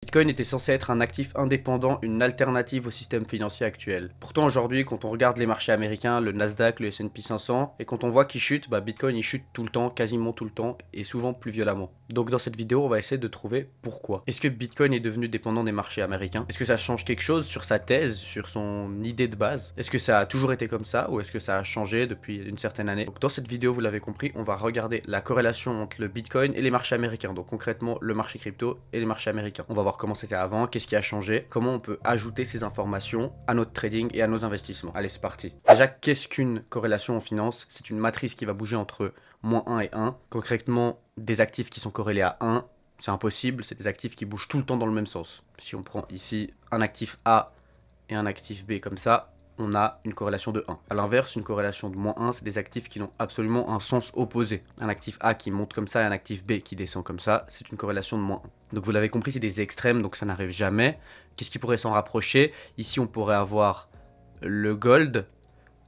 Bitcoin était censé être un actif indépendant, une alternative au système financier actuel. Pourtant aujourd'hui, quand on regarde les marchés américains, le Nasdaq, le S&P 500, et quand on voit qu'il chute, Bitcoin il chute tout le temps, quasiment tout le temps, et souvent plus violemment. Donc dans cette vidéo, on va essayer de trouver pourquoi. Est-ce que Bitcoin est devenu dépendant des marchés américains? Est-ce que ça change quelque chose sur sa thèse, sur son idée de base? Est-ce que ça a toujours été comme ça, ou est-ce que ça a changé depuis une certaine année? Donc dans cette vidéo, vous l'avez compris, on va regarder la corrélation entre le Bitcoin et les marchés américains, donc concrètement le marché crypto et les marchés américains. On va voir comment c'était avant, qu'est-ce qui a changé, comment on peut ajouter ces informations à notre trading et à nos investissements. Allez, c'est parti. Déjà, qu'est-ce qu'une corrélation en finance? C'est une matrice qui va bouger entre -1 et 1. Concrètement, des actifs qui sont corrélés à 1, c'est impossible, c'est des actifs qui bougent tout le temps dans le même sens. Si on prend ici un actif A et un actif B comme ça, on a une corrélation de 1. A l'inverse, une corrélation de -1, c'est des actifs qui ont absolument un sens opposé. Un actif A qui monte comme ça et un actif B qui descend comme ça, c'est une corrélation de -1. Donc vous l'avez compris, c'est des extrêmes, donc ça n'arrive jamais. Qu'est-ce qui pourrait s'en rapprocher? Ici, on pourrait avoir le gold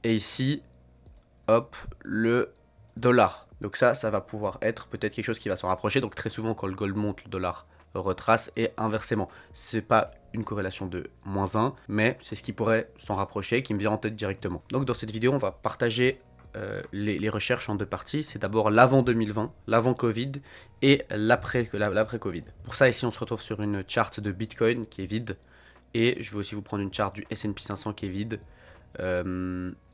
et ici, hop, le dollar. Donc ça va pouvoir être peut-être quelque chose qui va s'en rapprocher. Donc très souvent, quand le gold monte, le dollar retrace et inversement. C'est pas une corrélation de -1, mais c'est ce qui pourrait s'en rapprocher, qui me vient en tête directement. Donc dans cette vidéo, on va partager les recherches en deux parties. C'est d'abord l'avant 2020, l'avant Covid et l'après Covid. Pour ça, ici, on se retrouve sur une charte de Bitcoin qui est vide. Et je vais aussi vous prendre une charte du S&P 500 qui est vide.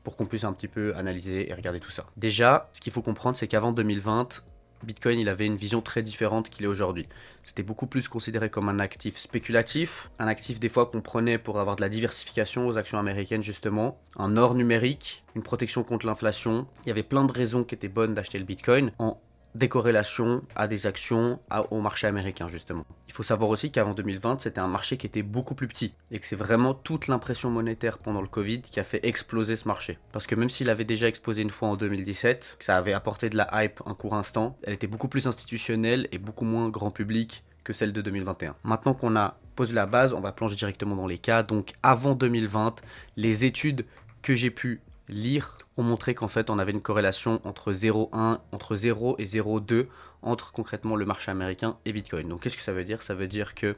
Pour qu'on puisse un petit peu analyser et regarder tout ça. Déjà, ce qu'il faut comprendre, c'est qu'avant 2020, Bitcoin, il avait une vision très différente qu'il est aujourd'hui. C'était beaucoup plus considéré comme un actif spéculatif, un actif des fois qu'on prenait pour avoir de la diversification aux actions américaines justement, un or numérique, une protection contre l'inflation. Il y avait plein de raisons qui étaient bonnes d'acheter le Bitcoin en décorrélation à des actions au marché américain justement. Il faut savoir aussi qu'avant 2020, c'était un marché qui était beaucoup plus petit et que c'est vraiment toute l'impression monétaire pendant le Covid qui a fait exploser ce marché. Parce que même s'il avait déjà explosé une fois en 2017, que ça avait apporté de la hype un court instant, elle était beaucoup plus institutionnelle et beaucoup moins grand public que celle de 2021. Maintenant qu'on a posé la base, on va plonger directement dans les cas. Donc avant 2020, les études que j'ai pu lire ont montré qu'en fait on avait une corrélation entre 0,1, entre 0 et 0,2 entre concrètement le marché américain et Bitcoin. Donc qu'est-ce que ça veut dire? Ça veut dire que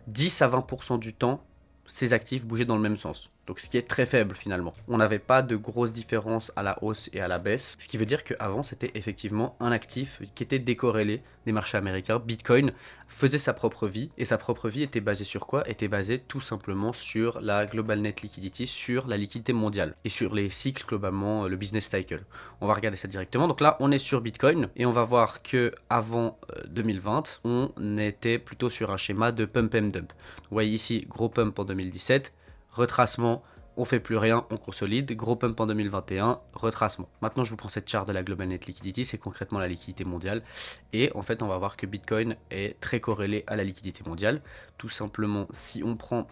10 à 20% du temps, ces actifs bougeaient dans le même sens. Donc ce qui est très faible finalement. On n'avait pas de grosses différences à la hausse et à la baisse. Ce qui veut dire qu'avant c'était effectivement un actif qui était décorrélé des marchés américains. Bitcoin faisait sa propre vie. Et sa propre vie était basée sur quoi? Était basée tout simplement sur la Global Net Liquidity, sur la liquidité mondiale. Et sur les cycles globalement, le business cycle. On va regarder ça directement. Donc là on est sur Bitcoin. Et on va voir que avant 2020, on était plutôt sur un schéma de pump and dump. Vous voyez ici, gros pump en 2017. Retracement, on fait plus rien, on consolide, gros pump en 2021, retracement. Maintenant, je vous prends cette charte de la Global Net Liquidity, c'est concrètement la liquidité mondiale. Et en fait, on va voir que Bitcoin est très corrélé à la liquidité mondiale. Tout simplement, si on prend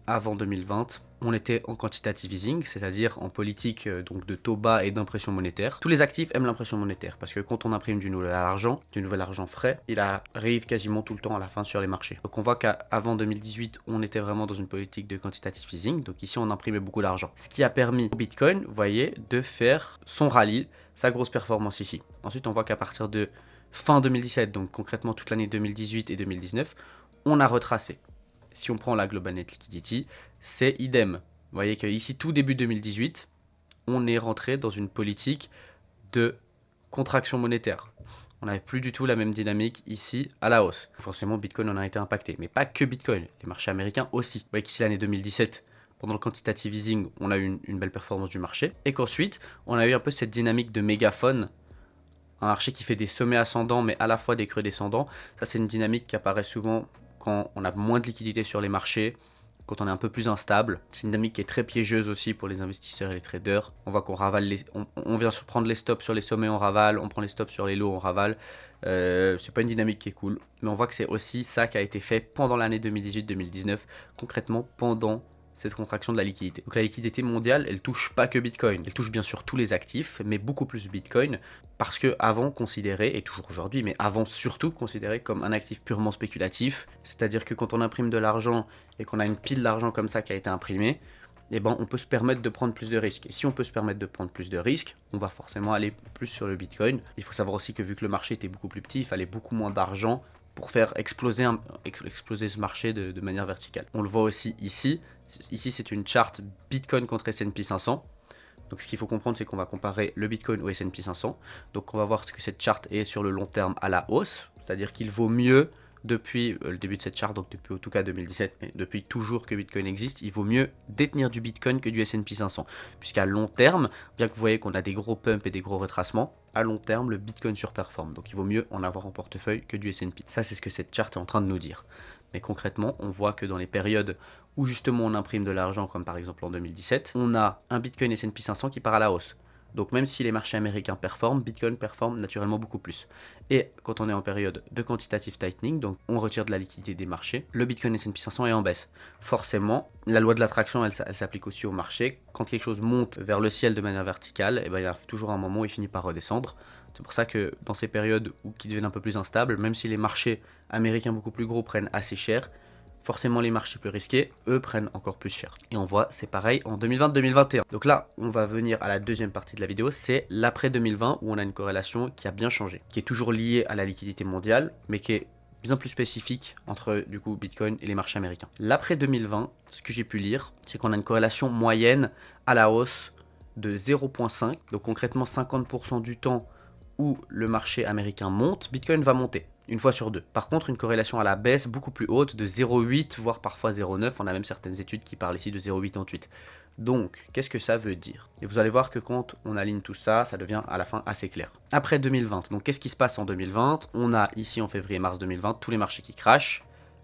avant 2020, on était en quantitative easing, c'est-à-dire en politique donc de taux bas et d'impression monétaire. Tous les actifs aiment l'impression monétaire parce que quand on imprime du nouvel argent frais, il arrive quasiment tout le temps à la fin sur les marchés. Donc on voit qu'avant 2018, on était vraiment dans une politique de quantitative easing. Donc ici, on imprimait beaucoup d'argent. Ce qui a permis au Bitcoin, vous voyez, de faire son rallye, sa grosse performance ici. Ensuite, on voit qu'à partir de fin 2017, donc concrètement toute l'année 2018 et 2019, on a retracé. Si on prend la Global Net Liquidity, c'est idem. Vous voyez qu'ici, tout début 2018, on est rentré dans une politique de contraction monétaire. On n'avait plus du tout la même dynamique ici à la hausse. Forcément, Bitcoin en a été impacté, mais pas que Bitcoin, les marchés américains aussi. Vous voyez qu'ici, l'année 2017, pendant le quantitative easing, on a eu une belle performance du marché. Et qu'ensuite, on a eu un peu cette dynamique de mégaphone, un marché qui fait des sommets ascendants, mais à la fois des creux descendants. Ça, c'est une dynamique qui apparaît souvent quand on a moins de liquidité sur les marchés, quand on est un peu plus instable. C'est une dynamique qui est très piégeuse aussi pour les investisseurs et les traders. On voit qu'on ravale on vient prendre les stops sur les sommets, on ravale, on prend les stops sur les lows, on ravale. C'est pas une dynamique qui est cool, mais on voit que c'est aussi ça qui a été fait pendant l'année 2018-2019, concrètement pendant cette contraction de la liquidité. Donc la liquidité mondiale, elle touche pas que Bitcoin, elle touche bien sûr tous les actifs, mais beaucoup plus Bitcoin, parce que avant considéré, et toujours aujourd'hui, mais avant surtout considéré comme un actif purement spéculatif, c'est-à-dire que quand on imprime de l'argent et qu'on a une pile d'argent comme ça qui a été imprimée, eh ben, on peut se permettre de prendre plus de risques. Et si on peut se permettre de prendre plus de risques, on va forcément aller plus sur le Bitcoin. Il faut savoir aussi que vu que le marché était beaucoup plus petit, il fallait beaucoup moins d'argent pour faire exploser, exploser ce marché de manière verticale. On le voit aussi ici. Ici, c'est une charte Bitcoin contre S&P 500. Donc ce qu'il faut comprendre, c'est qu'on va comparer le Bitcoin au S&P 500. Donc on va voir ce que cette charte est sur le long terme à la hausse. C'est-à-dire qu'il vaut mieux, depuis le début de cette charte, donc depuis en tout cas 2017, mais depuis toujours que Bitcoin existe, il vaut mieux détenir du Bitcoin que du S&P 500. Puisqu'à long terme, bien que vous voyez qu'on a des gros pumps et des gros retracements, à long terme, le Bitcoin surperforme. Donc il vaut mieux en avoir en portefeuille que du S&P. Ça, c'est ce que cette charte est en train de nous dire. Mais concrètement, on voit que dans les périodes où justement on imprime de l'argent, comme par exemple en 2017, on a un Bitcoin S&P 500 qui part à la hausse. Donc même si les marchés américains performent, Bitcoin performe naturellement beaucoup plus. Et quand on est en période de quantitative tightening, donc on retire de la liquidité des marchés, le Bitcoin S&P 500 est en baisse. Forcément, la loi de l'attraction, elle s'applique aussi au marché. Quand quelque chose monte vers le ciel de manière verticale, et ben, il y a toujours un moment où il finit par redescendre. C'est pour ça que dans ces périodes qui deviennent un peu plus instables, même si les marchés américains beaucoup plus gros prennent assez cher, forcément les marchés plus risqués, eux, prennent encore plus cher. Et on voit, c'est pareil en 2020-2021. Donc là, on va venir à la deuxième partie de la vidéo, c'est l'après 2020, où on a une corrélation qui a bien changé, qui est toujours liée à la liquidité mondiale, mais qui est bien plus spécifique entre du coup Bitcoin et les marchés américains. L'après 2020, ce que j'ai pu lire, c'est qu'on a une corrélation moyenne à la hausse de 0,5. Donc concrètement, 50% du temps où le marché américain monte, Bitcoin va monter. Une fois sur deux. Par contre, une corrélation à la baisse beaucoup plus haute de 0,8 voire parfois 0,9. On a même certaines études qui parlent ici de 0,88. Donc, qu'est-ce que ça veut dire? Et vous allez voir que quand on aligne tout ça, ça devient à la fin assez clair. Après 2020, donc qu'est-ce qui se passe en 2020? On a ici en février-mars 2020 tous les marchés qui crashent,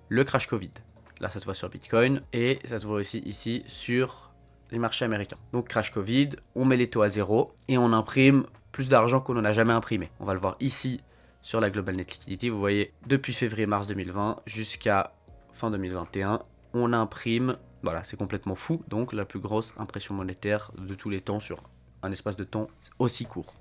le crash Covid. Là, ça se voit sur Bitcoin et ça se voit aussi ici sur les marchés américains. Donc, crash Covid, on met les taux à zéro et on imprime plus d'argent qu'on n'en a jamais imprimé. On va le voir ici sur la Global Net Liquidity. Vous voyez, depuis février-mars 2020 jusqu'à fin 2021, on imprime, voilà, c'est complètement fou, donc la plus grosse impression monétaire de tous les temps sur un espace de temps aussi court.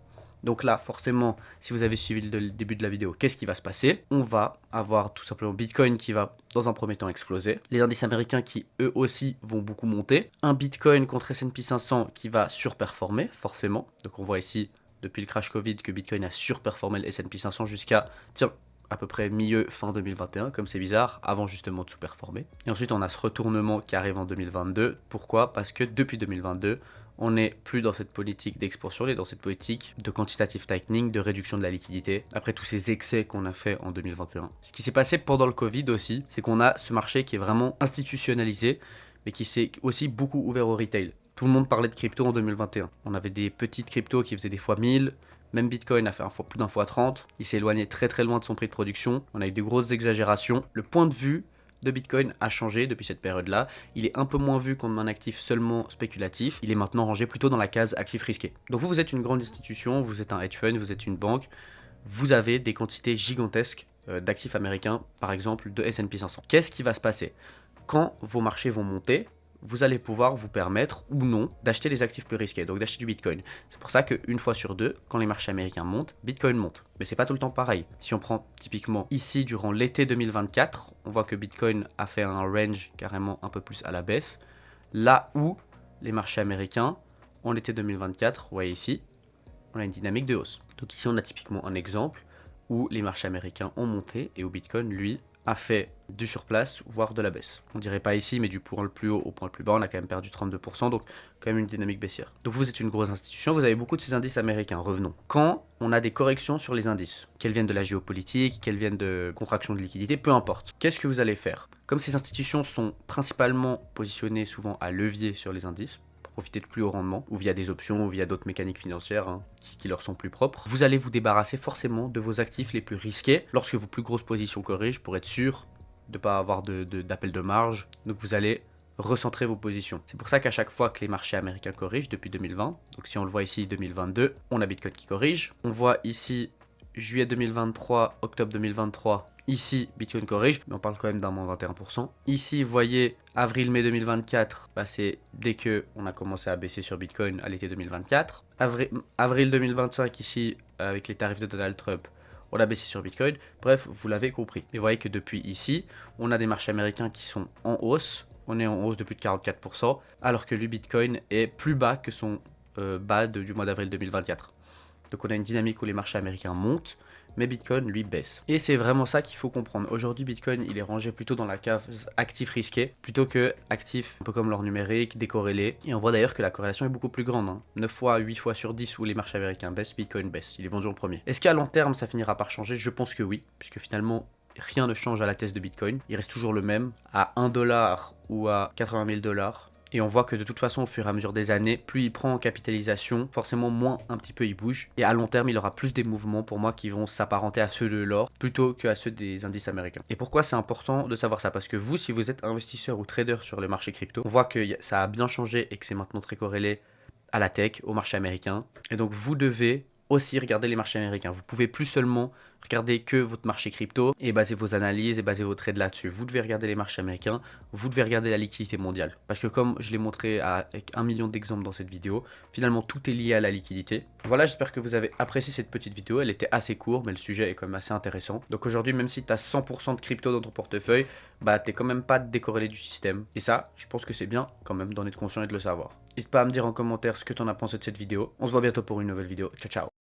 Donc là, forcément, si vous avez suivi le début de la vidéo, qu'est-ce qui va se passer? On va avoir tout simplement Bitcoin qui va, dans un premier temps, exploser. Les indices américains qui, eux aussi, vont beaucoup monter. Un Bitcoin contre S&P 500 qui va surperformer, forcément. Donc on voit ici depuis le crash Covid que Bitcoin a surperformé le S&P 500 jusqu'à, tiens, à peu près milieu fin 2021, comme c'est bizarre, avant justement de sous-performer. Et ensuite, on a ce retournement qui arrive en 2022. Pourquoi? Parce que depuis 2022, on n'est plus dans cette politique d'expansion, on est dans cette politique de quantitative tightening, de réduction de la liquidité, après tous ces excès qu'on a fait en 2021. Ce qui s'est passé pendant le Covid aussi, c'est qu'on a ce marché qui est vraiment institutionnalisé, mais qui s'est aussi beaucoup ouvert au retail. Tout le monde parlait de crypto en 2021. On avait des petites cryptos qui faisaient des fois 1000. Même Bitcoin a fait plus d'un fois 30. Il s'est éloigné très très loin de son prix de production. On a eu des grosses exagérations. Le point de vue de Bitcoin a changé depuis cette période-là. Il est un peu moins vu comme un actif seulement spéculatif. Il est maintenant rangé plutôt dans la case actif risqué. Donc vous êtes une grande institution, vous êtes un hedge fund, vous êtes une banque. Vous avez des quantités gigantesques d'actifs américains, par exemple de S&P 500. Qu'est-ce qui va se passer? Quand vos marchés vont monter, vous allez pouvoir vous permettre ou non d'acheter des actifs plus risqués, donc d'acheter du Bitcoin. C'est pour ça qu'une fois sur deux, quand les marchés américains montent, Bitcoin monte. Mais c'est pas tout le temps pareil. Si on prend typiquement ici durant l'été 2024, on voit que Bitcoin a fait un range carrément un peu plus à la baisse. Là où les marchés américains, en l'été 2024, vous voyez ici, on a une dynamique de hausse. Donc ici on a typiquement un exemple où les marchés américains ont monté et où Bitcoin, lui, a fait du surplace, voire de la baisse. On dirait pas ici, mais du point le plus haut au point le plus bas, on a quand même perdu 32%, donc quand même une dynamique baissière. Donc vous êtes une grosse institution, vous avez beaucoup de ces indices américains, revenons. Quand on a des corrections sur les indices, qu'elles viennent de la géopolitique, qu'elles viennent de contraction de liquidité, peu importe, qu'est-ce que vous allez faire? Comme ces institutions sont principalement positionnées souvent à levier sur les indices, profiter de plus haut rendement, ou via des options, ou via d'autres mécaniques financières qui leur sont plus propres, vous allez vous débarrasser forcément de vos actifs les plus risqués lorsque vos plus grosses positions corrigent pour être sûr de ne pas avoir d'appel de marge. Donc vous allez recentrer vos positions. C'est pour ça qu'à chaque fois que les marchés américains corrigent depuis 2020, donc si on le voit ici 2022, on a Bitcoin qui corrige. On voit ici juillet 2023, octobre 2023, ici, Bitcoin corrige, mais on parle quand même d'un moins 21%. Ici, vous voyez, avril-mai 2024, bah c'est dès qu'on a commencé à baisser sur Bitcoin à l'été 2024. Avril 2025, ici, avec les tarifs de Donald Trump, on a baissé sur Bitcoin. Bref, vous l'avez compris. Et vous voyez que depuis ici, on a des marchés américains qui sont en hausse. On est en hausse de plus de 44%, alors que le Bitcoin est plus bas que son bas du mois d'avril 2024. Donc on a une dynamique où les marchés américains montent, mais Bitcoin, lui, baisse. Et c'est vraiment ça qu'il faut comprendre. Aujourd'hui, Bitcoin, il est rangé plutôt dans la case actif risqué, plutôt que actif, un peu comme l'or numérique, décorrélé. Et on voit d'ailleurs que la corrélation est beaucoup plus grande. 9 fois, 8 fois sur 10 où les marchés américains baissent, Bitcoin baisse. Il est vendu en premier. Est-ce qu'à long terme, ça finira par changer? Je pense que oui, puisque finalement, rien ne change à la thèse de Bitcoin. Il reste toujours le même, à 1 dollar ou à 80 000 dollars. Et on voit que de toute façon, au fur et à mesure des années, plus il prend en capitalisation, forcément moins un petit peu il bouge. Et à long terme, il aura plus des mouvements pour moi qui vont s'apparenter à ceux de l'or plutôt qu'à ceux des indices américains. Et pourquoi c'est important de savoir ça? Parce que vous, si vous êtes investisseur ou trader sur les marchés crypto, on voit que ça a bien changé et que c'est maintenant très corrélé à la tech, au marché américain. Et donc vous devez aussi regarder les marchés américains. Vous pouvez plus seulement regarder que votre marché crypto et baser vos analyses et baser vos trades là-dessus. Vous devez regarder les marchés américains, vous devez regarder la liquidité mondiale. Parce que comme je l'ai montré avec 1 million d'exemples dans cette vidéo, finalement tout est lié à la liquidité. Voilà, j'espère que vous avez apprécié cette petite vidéo. Elle était assez courte, mais le sujet est quand même assez intéressant. Donc aujourd'hui, même si tu as 100% de crypto dans ton portefeuille, bah t'es quand même pas décorrélé du système. Et ça, je pense que c'est bien quand même d'en être conscient et de le savoir. N'hésite pas à me dire en commentaire ce que tu en as pensé de cette vidéo. On se voit bientôt pour une nouvelle vidéo. Ciao, ciao.